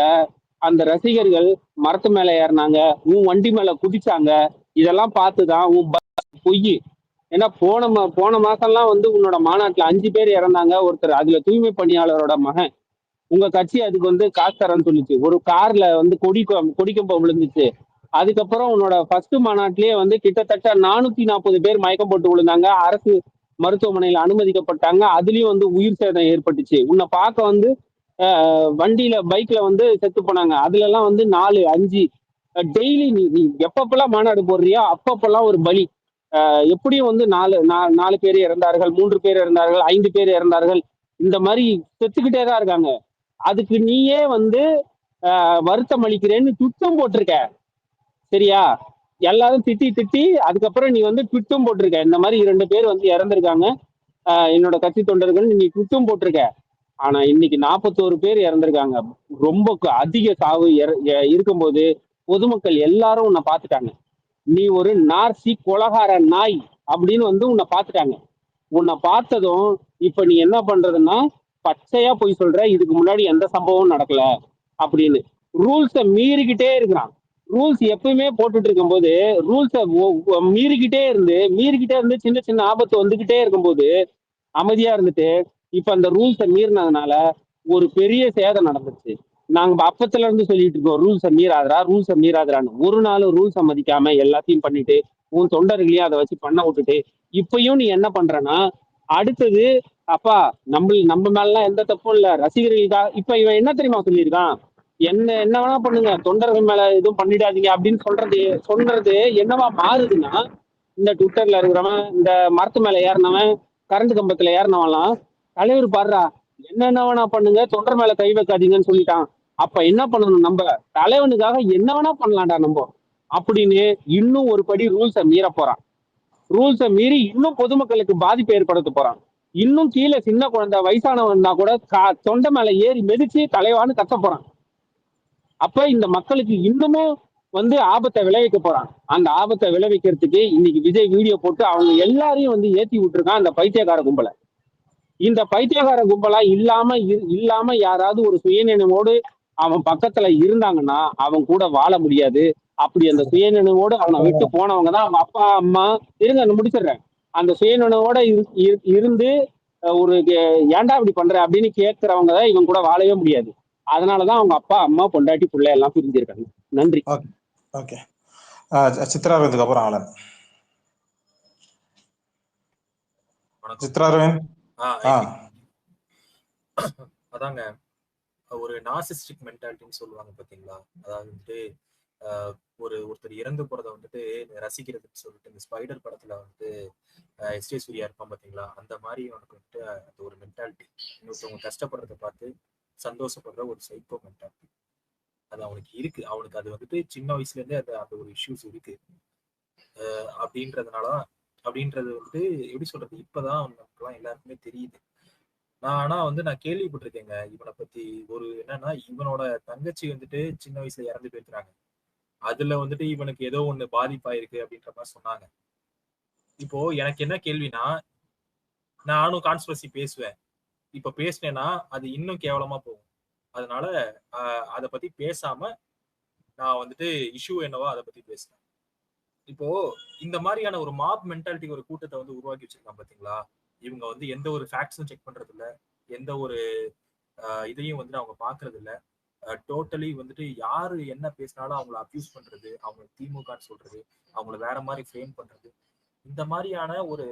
[SPEAKER 9] அந்த ரசிகர்கள் மரத்து மேல ஏறினாங்க, உன் வண்டி மேல குதிச்சாங்க, இதெல்லாம் பார்த்துதான் உன் பொய். ஏன்னா போன மாசம்லாம் வந்து உன்னோட மாநாட்டுல 5 பேர் இறந்தாங்க. ஒருத்தர் அதுல தூய்மை பணியாளரோட மகன். உங்க கட்சி அதுக்கு வந்து காசு தரேன்னு சொல்லிச்சு. ஒரு கார்ல வந்து கொடிக்கம்பம் விழுந்துச்சு. அதுக்கப்புறம் உன்னோட ஃபர்ஸ்ட் மாநாட்டிலேயே வந்து கிட்டத்தட்ட 440 பேர் மயக்கம் போட்டு விழுந்தாங்க, அரசு மருத்துவமனையில அனுமதிக்கப்பட்டாங்க. அதுலயும் வந்து உயிர் சேதம் ஏற்பட்டுச்சு. உன்னை பார்க்க வந்து வண்டியில பைக்ல வந்து செத்து போனாங்க. அதுல எல்லாம் வந்து 4, 5 டெய்லி நீ எப்பப்பெல்லாம் மாநாடு போடுறியோ அப்பப்பெல்லாம் ஒரு பலி. எப்படியும் வந்து 4 பேர் இறந்தார்கள், 3 பேர் இறந்தார்கள், 5 பேர் இறந்தார்கள், இந்த மாதிரி செத்துக்கிட்டே தான் இருக்காங்க. அதுக்கு நீயே வந்து வருத்தம் அளிக்கிறேன்னு ட்விட்டும் போட்டிருக்க. சரியா? எல்லாரும் திட்டி அதுக்கப்புறம் நீ வந்து ட்விட்டும் போட்டிருக்க, இந்த மாதிரி 2 பேர் வந்து இறந்திருக்காங்க என்னோட கட்சி தொண்டர்கள், நீ ட்விட்டும் போட்டிருக்க. ஆனா இன்னைக்கு 41 பேர் இறந்திருக்காங்க. ரொம்ப அதிக சாவு இருக்கும்போது பொதுமக்கள் எல்லாரும் உன்னை பார்த்துட்டாங்க. நீ ஒரு நார்சி கொலகார நாய் அப்படின்னு வந்து உன்னை பார்த்துட்டாங்க. உன்னை பார்த்ததும் இப்ப நீ என்ன பண்றதுன்னா பச்சையா போய் சொல்ற, இதுக்கு முன்னாடி எந்த சம்பவமும் நடக்கல அப்படின்னு. ரூல்ஸை மீறிக்கிட்டே இருக்கிறான். ரூல்ஸ் எப்பவுமே போட்டுட்டு இருக்கும் போது ரூல்ஸை மீறிக்கிட்டே இருந்து சின்ன சின்ன ஆபத்து வந்துகிட்டே இருக்கும்போது அமைதியா இருந்துட்டு இப்ப அந்த ரூல்ஸை மீறினதுனால ஒரு பெரிய சேதம் நடந்துச்சு. நாங்க அப்பத்துல இருந்து சொல்லிட்டு இருக்கோம், ரூல்ஸை மீறாதரான்னு. ஒரு நாள் ரூல்ஸை மதிக்காம எல்லாத்தையும் பண்ணிட்டு உன் தொண்டர்களையும் அதை வச்சு பண்ண விட்டுட்டு இப்பயும் நீ என்ன பண்றனா, அடுத்தது அப்பா நம்ம மேலாம் எந்த தப்பும் இல்ல, ரசிகர்களுக்கா இப்ப இவன் என்ன தெரியுமா சொல்லியிருக்கான், என்ன வேணா பண்ணுங்க, தொண்டர்கள் மேல எதுவும் பண்ணிடாதீங்க அப்படின்னு சொல்றது என்னவா மாறுதுன்னா, இந்த ட்விட்டர்ல இருக்கிறவன், இந்த மரத்து மேல ஏறினவன், கரண்ட் கம்பத்துல ஏறினவன்லாம் தலைவர் பாடுறா என்ன வேணா பண்ணுங்க, தொண்டர் மேல கை வைக்காதீங்கன்னு சொல்லிட்டான். அப்ப என்ன பண்ணணும், நம்ம தலைவனுக்காக என்ன வேணா பண்ணலாம்டா நம்ம அப்படின்னு இன்னும் ஒரு படி ரூல்ஸை மீற போறான். ரூல்ஸை மீறி இன்னும் பொதுமக்களுக்கு பாதிப்பு ஏற்படுத்த போறான். இன்னும் கீழே சின்ன குழந்தை வயசானவன்னா கூட தொண்டை மேல ஏறி மிதிச்சு தலைவான்னு கத்த போறான். அப்ப இந்த மக்களுக்கு இன்னமும் வந்து ஆபத்தை விளைவிக்க போறான். அந்த ஆபத்தை விளைவிக்கிறதுக்கு இன்னைக்கு விஜய் வீடியோ போட்டு அவங்க எல்லாரையும் வந்து ஏத்தி விட்டுருக்கான் அந்த பைத்தியக்கார கும்பலை. இந்த பைத்தியக்கார கும்பலா இல்லாம யாராவது ஒரு சுயநினைவோடு அவன் பக்கத்துல இருந்தாங்கன்னா அவன் கூட வாழ முடியாது. அப்படி அந்த சுயநினைவோடு அவனை விட்டு போனவங்க தான் அவன் அப்பா அம்மா. இருங்க நான் முடிச்சிடுறேன். அந்த சுயநினைவோட இருந்து ஒரு ஏன்டா இப்படி பண்ற அப்படின்னு கேட்கிறவங்க தான் இவன் கூட வாழவே முடியாது. அதனாலதான் அவங்க அப்பா அம்மா பொண்டாட்டி பிள்ளை எல்லாம் பிரிஞ்சிருக்காங்க. நன்றி.
[SPEAKER 2] ஓகே, சித்ராரவிந்துக்கு அப்புறம் ஆலன். சித்ராரவிந்த்.
[SPEAKER 5] அதாங்க ஒரு நார்சிஸ்டிக் மென்டாலிட்டின்னு சொல்லுவாங்க பாத்தீங்களா. அதாவது வந்துட்டு ஒருத்தர் இறந்து போறத வந்துட்டு ரசிக்கிறதுன்னு சொல்லிட்டு இந்த ஸ்பைடர் படத்துல வந்து எஸ்.ஜே. சூர்யா இருப்பான் பாத்தீங்களா. அந்த மாதிரி அவனுக்கு வந்துட்டு அது ஒரு மென்டாலிட்டி. இன்னொருத்தவங்க கஷ்டப்படுறத பார்த்து சந்தோஷப்படுற ஒரு சைக்கோ மென்டாலிட்டி அது அவனுக்கு இருக்கு. அவனுக்கு அது வந்துட்டு சின்ன வயசுல இருந்தே அந்த ஒரு இஷ்யூஸ் இருக்கு. அப்படின்றது வந்துட்டு எப்படி சொல்றது, இப்பதான் நமக்குலாம் எல்லாருக்குமே தெரியுது. ஆனா நான் கேள்விப்பட்டிருக்கேங்க இவனை பத்தி. ஒரு என்னன்னா, இவனோட தங்கச்சி வந்துட்டு சின்ன வயசுல இறந்து போயிருக்கிறாங்க. அதுல வந்துட்டு இவனுக்கு ஏதோ ஒண்ணு பாதிப்பாயிருக்கு அப்படின்ற மாதிரி சொன்னாங்க. இப்போ எனக்கு என்ன கேள்வினா, நானும் கான்ஸ்பிரசி பேசுவேன். இப்ப பேசினேன்னா அது இன்னும் கேவலமா போகும். அதனால அதை பத்தி பேசாம நான் வந்துட்டு இஷ்யூ என்னவோ அதை பத்தி பேசுறேன். இப்போ இந்த மாதிரியான ஒரு மாப் மென்டாலிட்டி ஒரு கூட்டத்தை வந்து உருவாக்கி வச்சிருக்கான் பாத்தீங்களா. இவங்க வந்து எந்த ஒரு ஃபேக்ட்ஸும் செக் பண்றது இல்ல, எந்த ஒரு இதையும் வந்துட்டு அவங்க பாக்குறது இல்ல. டோட்டலி வந்துட்டு யாரு என்ன பேசினாலும் அவங்கள அபியூஸ் பண்றது, அவங்க திமுகன்னு சொல்றது, அவங்கள வேற மாதிரி ஃப்ரேம் பண்றது, இந்த மாதிரியான ஒரு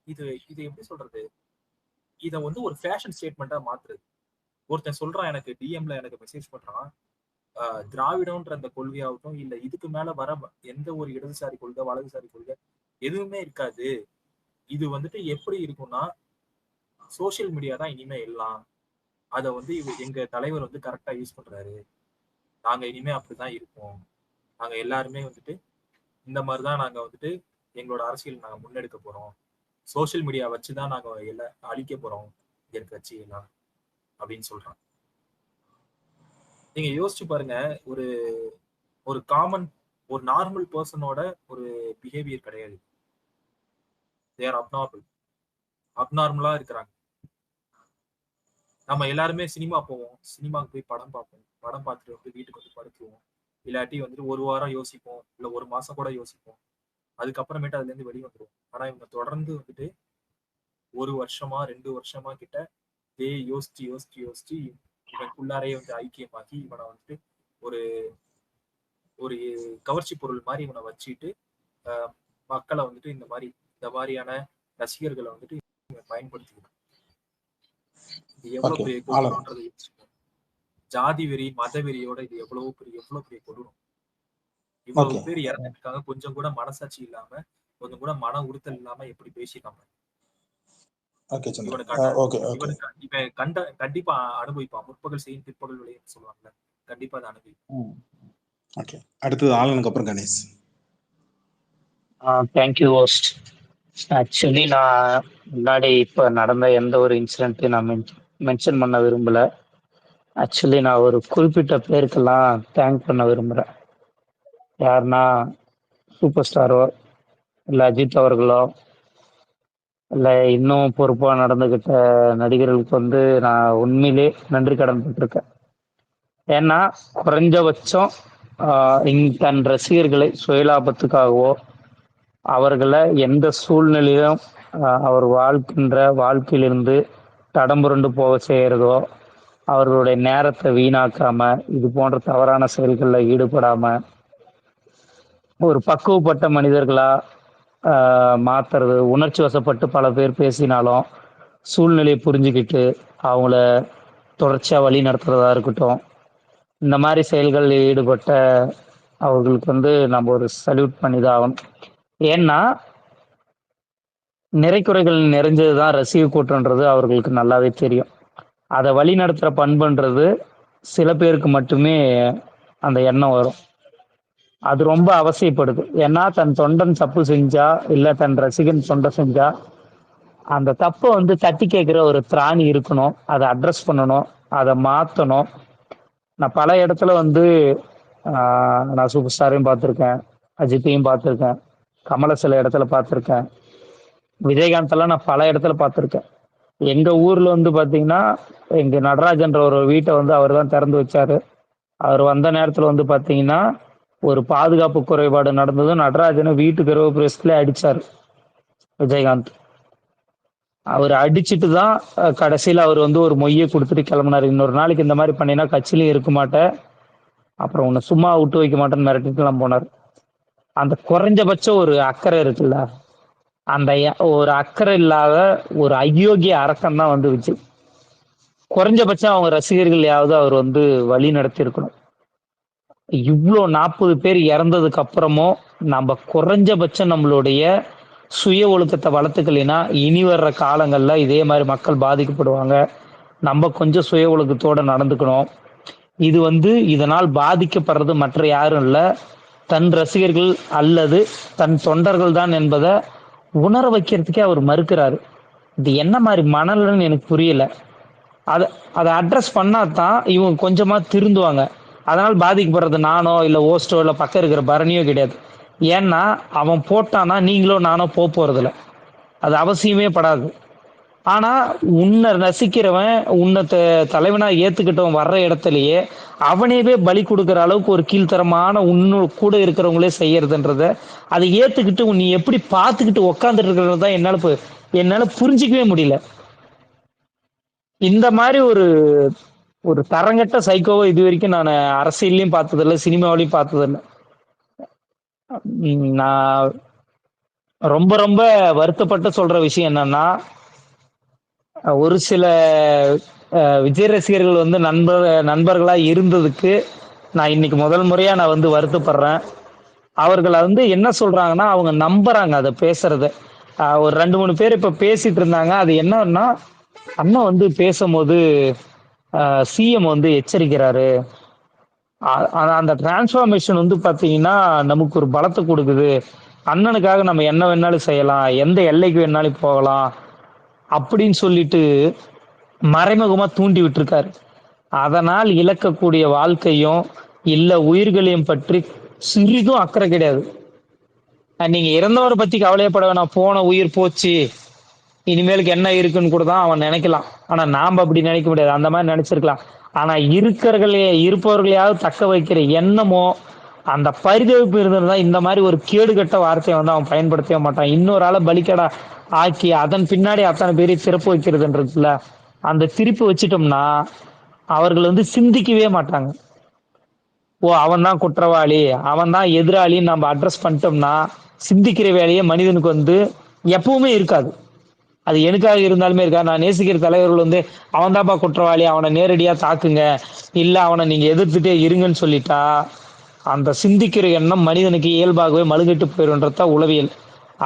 [SPEAKER 5] இது எப்படி சொல்றது, இதை வந்து ஒரு ஃபேஷன் ஸ்டேட்மெண்டா மாத்துறது. ஒருத்தன் சொல்றான், எனக்கு டிஎம்ல எனக்கு மெசேஜ் பண்றான், திராவிடம்ன்ற அந்த கொள்கையாகட்டும் இல்ல இதுக்கு மேல வர எந்த ஒரு இடதுசாரி கொள்கை வலதுசாரி கொள்கை எதுவுமே இருக்காது. இது வந்துட்டு எப்படி இருக்கும்னா, சோசியல் மீடியா தான் இனிமே எல்லாம். அதை வந்து எங்க தலைவர் வந்து கரெக்டா யூஸ் பண்றாரு. நாங்க இனிமே அப்படிதான் இருப்போம். நாங்க எல்லாருமே வந்துட்டு இந்த மாதிரிதான் நாங்க வந்துட்டு எங்களோட அரசியல் நாங்க முன்னெடுக்க போறோம். சோசியல் மீடியா வச்சுதான் நாங்க எல்லாம் அழிக்க போறோம் என் கட்சி எல்லாம் அப்படின்னு சொல்றான். நீங்க யோசிச்சு பாருங்க, ஒரு காமன் ஒரு நார்மல் பர்சனோட ஒரு பிஹேவியர் கிடையாது. தேர் அப்நார்மலா இருக்கிறாங்க. நம்ம எல்லாருமே சினிமா போவோம், சினிமாவுக்கு போய் படம் பார்ப்போம், படம் பார்த்துட்டு வந்து வீட்டுக்கு வந்து படுத்துருவோம். இல்லாட்டி வந்துட்டு ஒரு வாரம் யோசிப்போம், இல்ல ஒரு மாசம் கூட யோசிப்போம். அதுக்கப்புறமேட்டு அதுல இருந்து வெளியே வந்துருவோம். ஆனா இவங்க தொடர்ந்து வந்துட்டு 1 வருஷமா 2 வருஷமா கிட்ட யோசிச்சு இவனுக்குள்ளாரையே வந்து ஐக்கியமாக்கி இவனை வந்துட்டு ஒரு ஒரு கவர்ச்சி பொருள் மாதிரி இவனை வச்சுட்டு மக்களை வந்துட்டு இந்த மாதிரியான ரசிகர்களை வந்துட்டு பயன்படுத்திக்கிறான். இது எவ்வளவு பெரிய கொடூரம்ன்றது ஜாதி வெறி மத வெறியோட இது எவ்வளவு பெரிய கொடூரம். இவ்வளவு பேர் இறந்துட்டு இருக்காங்க. கொஞ்சம் கூட மனசாட்சி இல்லாம, கொஞ்சம் கூட மன உறுத்தல் இல்லாம எப்படி பேசிட்டாங்க. கண்டிப்பா அனுபவிப்பான். முற்பகல் செய்யும் பிற்பகல் விளையும் சொல்லுவாங்கல்ல, கண்டிப்பா அதை அனுபவிப்பான்.
[SPEAKER 2] அடுத்தது ஆலனுக்கு அப்புறம் கணேஷ்.
[SPEAKER 10] Thank you host. ஆக்சுவலி நான் முன்னாடி இப்போ நடந்த எந்த ஒரு இன்சிடென்ட்டையும் நான் மென்ஷன் பண்ண விரும்பல. ஆக்சுவலி நான் ஒரு குறிப்பிட்ட பேருக்கெல்லாம் தேங்க் பண்ண விரும்புகிறேன். யாருன்னா சூப்பர் ஸ்டாரோ இல்லை அஜித் அவர்களோ இல்லை இன்னும் பொறுப்பாக நடந்துக்கிட்ட நடிகர்களுக்கு வந்து நான் உண்மையிலே நன்றி கடன் பட்டிருக்கேன். ஏன்னா குறைஞ்சபட்சம் தன் ரசிகர்களை சுயலாபத்துக்காகவோ அவர்களை எந்த சூழ்நிலையிலும் அவர் வாழ்கின்ற வாழ்க்கையிலிருந்து தடம்புரண்டு போக செய்கிறதோ, அவர்களுடைய நேரத்தை வீணாக்காம இது போன்ற தவறான செயல்களில் ஈடுபடாம ஒரு பக்குவப்பட்ட மனிதர்களா மாத்துறது. உணர்ச்சி வசப்பட்டு பல பேர் பேசினாலும் சூழ்நிலையை புரிஞ்சுக்கிட்டு அவங்கள தொடர்ச்சியாக வழி நடத்துறதா இருக்கட்டும், இந்த மாதிரி செயல்களில் ஈடுபட்ட அவர்களுக்கு வந்து நம்ம ஒரு சல்யூட் பண்ணி தான் ஆகணும். ஏன்னா நிறைக்குறைகள் நிறைஞ்சது தான் ரசிக கூட்டம்ன்றது அவர்களுக்கு நல்லாவே தெரியும். அதை வழி நடத்துகிற பண்புன்றது சில பேருக்கு மட்டுமே அந்த எண்ணம் வரும். அது ரொம்ப அவசியப்படுது. ஏன்னா தன் தொண்டன் தப்பு செஞ்சா இல்லை தன் ரசிகன் தொண்டை செஞ்சா அந்த தப்பை வந்து தட்டி கேட்குற ஒரு திராணி இருக்கணும், அதை அட்ரஸ் பண்ணணும், அதை மாற்றணும். நான் பல இடத்துல வந்து நான் சூப்பர் ஸ்டாரையும் பார்த்துருக்கேன், அஜித்தையும் பார்த்துருக்கேன், கமலை சில இடத்துல பார்த்துருக்கேன், விஜயகாந்த் எல்லாம் நான் பல இடத்துல பார்த்துருக்கேன். எங்க ஊர்ல வந்து பாத்தீங்கன்னா எங்க நடராஜன்ற ஒரு வீட்டை வந்து அவர் தான் திறந்து வச்சாரு. அவர் வந்த நேரத்துல வந்து பாத்தீங்கன்னா ஒரு பாதுகாப்பு குறைபாடு நடந்ததும் நடராஜனை வீட்டு கிரகப்பிரவேசத்துல அடிச்சாரு விஜயகாந்த். அவர் அடிச்சுட்டு தான் கடைசியில அவர் வந்து ஒரு மொய்யை கொடுத்துட்டு கிளம்புனாரு. இன்னொரு நாளைக்கு இந்த மாதிரி பண்ணினா கட்சியிலையும் இருக்க மாட்டேன், அப்புறம் உன்னை சும்மா விட்டு வைக்க மாட்டேன்னு மிரட்டிட்டுலாம் போனார். அந்த குறைஞ்சபட்சம் ஒரு அக்கறை இருக்குல்ல, அந்த ஒரு அக்கறை இல்லாத ஒரு அயோக்கிய அரக்கன் தான் வந்து விஜய். குறைஞ்சபட்சம் அவங்க ரசிகர்களையாவது அவர் வந்து வழி நடத்தி இருக்கணும். இவ்வளோ 40 பேர் இறந்ததுக்கு அப்புறமும் நம்ம குறைஞ்சபட்சம் நம்மளுடைய சுய ஒழுக்கத்தை வளர்த்துக்கலைன்னா இனி வர்ற காலங்கள்ல இதே மாதிரி மக்கள் பாதிக்கப்படுவாங்க. நம்ம கொஞ்சம் சுய ஒழுக்கத்தோட நடந்துக்கணும். இது வந்து இதனால் பாதிக்கப்படுறது மற்ற யாரும் இல்லை, தன் ரசிகர்கள் அல்லது தன் தொண்டர்கள் தான் என்பதை உணர வைக்கிறதுக்கே அவர் மறுக்கிறாரு. இது என்ன மாதிரி மணல்னு எனக்கு புரியல. அதை அட்ரஸ் பண்ணாதான் இவங்க கொஞ்சமா திருந்துவாங்க. அதனால் பாதிக்கப்படுறது நானோ இல்லை ஓஸ்டோ இல்லை பக்கம் இருக்கிற பரணியோ கிடையாது. ஏன்னா அவன் போட்டானா நீங்களோ நானோ போறதில்ல, அது அவசியமே படாது. ஆனா உன்னை ரசிக்கிறவன் உன்னை தலைவனா ஏத்துக்கிட்டவன் வர்ற இடத்துலயே அவனேவே பலி கொடுக்குற அளவுக்கு ஒரு கீழ்த்தரமான உன்னு கூட இருக்கிறவங்களே செய்யறதுன்றத அதை ஏத்துக்கிட்டு நீ எப்படி பார்த்துக்கிட்டு உக்காந்துட்டு இருக்கிறது தான் என்னால புரிஞ்சிக்கவே முடியல. இந்த மாதிரி ஒரு தரங்கட்ட சைக்கோவை இது வரைக்கும் நான் அரசியல்லையும் பார்த்ததில்லை, சினிமாவிலையும் பார்த்ததில்லை. நான் ரொம்ப ரொம்ப வருத்தப்பட்டு சொல்ற விஷயம் என்னன்னா, ஒரு சில விஜய் ரசிகர்கள் வந்து நண்பர்களா இருந்ததுக்கு நான் இன்னைக்கு முதல் முறையா நான் வந்து வருத்தப்படுறேன். அவர்களை வந்து என்ன சொல்றாங்கன்னா அவங்க நம்புறாங்க அதை பேசுறத. ஒரு 2-3 பேர் இப்ப பேசிட்டு இருந்தாங்க. அது என்னன்னா, அண்ணன் வந்து பேசும்போது சிஎம் வந்து எச்சரிக்கிறாரு, அந்த டிரான்ஸ்ஃபார்மேஷன் வந்து பாத்தீங்கன்னா நமக்கு ஒரு பலத்தை கொடுக்குது, அண்ணனுக்காக நம்ம என்ன வேணாலும் செய்யலாம், எந்த எல்லைக்கு வேணாலும் போகலாம் அப்படின்னு சொல்லிட்டு மறைமுகமா தூண்டி விட்டுருக்காரு. அதனால் இழக்கக்கூடிய வாழ்க்கையும் இல்ல உயிர்களையும் பற்றி சிறிதும் அக்கறை கிடையாது. நீங்க இறந்தவரை பத்தி கவலையப்பட வேணாம், போன உயிர் போச்சு இனிமேலுக்கு என்ன இருக்குன்னு கூட தான் அவன் நினைக்கலாம். ஆனா நாம அப்படி நினைக்க முடியாது. அந்த மாதிரி நினைச்சிருக்கலாம். ஆனா இருப்பவர்களையாவது தக்க வைக்கிற எண்ணமோ அந்த பரிதவிப்பு இருந்திருந்தா இந்த மாதிரி ஒரு கேடுகட்ட வார்த்தையை வந்து அவன் பயன்படுத்தவே மாட்டான். இன்னொரு ஆளை பலிக்கடா ஆக்கி அதன் பின்னாடி அத்தனை பேரையும் திறப்பு வைக்கிறதுன்றதுல அந்த திருப்பி வச்சிட்டோம்னா அவர்கள் வந்து சிந்திக்கவே மாட்டாங்க. ஓ அவன் தான் குற்றவாளி, அவன் தான் எதிராளின்னு நம்ம அட்ரஸ் பண்ணிட்டோம்னா சிந்திக்கிற வேலையே மனிதனுக்கு வந்து எப்பவுமே இருக்காது. அது எனக்காக இருந்தாலுமே இருக்கா. நான் நேசிக்கிற தலைவர்கள் வந்து அவன் தான்ப்பா குற்றவாளி, அவனை நேரடியா தாக்குங்க, இல்ல அவனை நீங்க எதிர்த்துட்டே இருங்கன்னு சொல்லிட்டா அந்த சிந்திக்கிற எண்ணம் மனிதனுக்கு இயல்பாகவே மழுங்கிட்டு போயிடும்ன்றதா உளவியல்.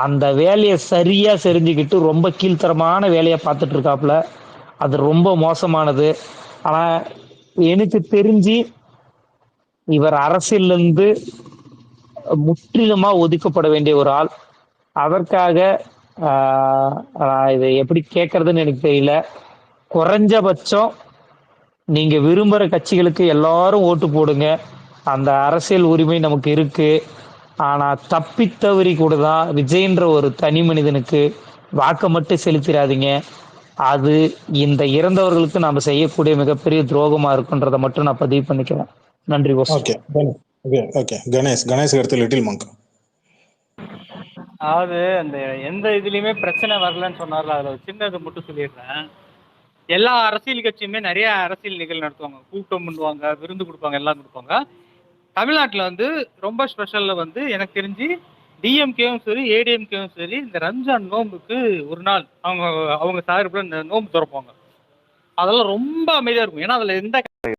[SPEAKER 10] அந்த வேலையை சரியா செஞ்சுக்கிட்டு ரொம்ப கீழ்த்தரமான வேலையை பார்த்துட்டு இருக்காப்புல. அது ரொம்ப மோசமானது. ஆனா எனக்கு தெரிஞ்சு இவர் அரசியல்ல இருந்து முற்றிலுமா ஒதுக்கப்பட வேண்டிய ஒரு ஆள். அதற்காக இதை எப்படி கேட்கறதுன்னு எனக்கு தெரியல. குறைஞ்சபட்சம் நீங்க விரும்புற கட்சிகளுக்கு எல்லாரும் ஓட்டு போடுங்க, அந்த அரசியல் உரிமை நமக்கு இருக்கு. ஆனா தப்பித்தவறி கூட தான் விஜய்ன்ற ஒரு தனி மனிதனுக்கு வாக்க மட்டும் செலுத்திடாதீங்க. அது இந்த இறந்தவர்களுக்கு நாம செய்யக்கூடிய மிகப்பெரிய துரோகமா இருக்குன்றதை மட்டும் நான் பதிவு பண்ணிக்கிறேன். நன்றி.
[SPEAKER 2] கணேஷ் அடுத்து லிட்டில் மங்க்.
[SPEAKER 11] அதாவது அந்த எந்த இதுலயுமே பிரச்சனை வரலன்னு சொன்னார்ல, அதுல ஒரு சின்னது மட்டும் சொல்லிடுறேன். எல்லா அரசியல் கட்சியுமே நிறைய அரசியல் நிகழ்வு நடத்துவாங்க, கூட்டம் பண்ணுவாங்க, விருந்து கொடுப்பாங்க, எல்லாம் கொடுப்பாங்க. தமிழ்நாட்டில் வந்து ரொம்ப ஸ்பெஷல்ல வந்து எனக்கு தெரிஞ்சு டிஎம்கேவும் சரி ஏடிஎம்கேவும் சரி இந்த ரம்ஜான் நோம்புக்கு ஒரு நாள் அவங்க சார்பில் இந்த நோம்பு திறப்பாங்க. அதெல்லாம் ரொம்ப அமைதியாக இருக்கும். ஏன்னா அதில் எந்த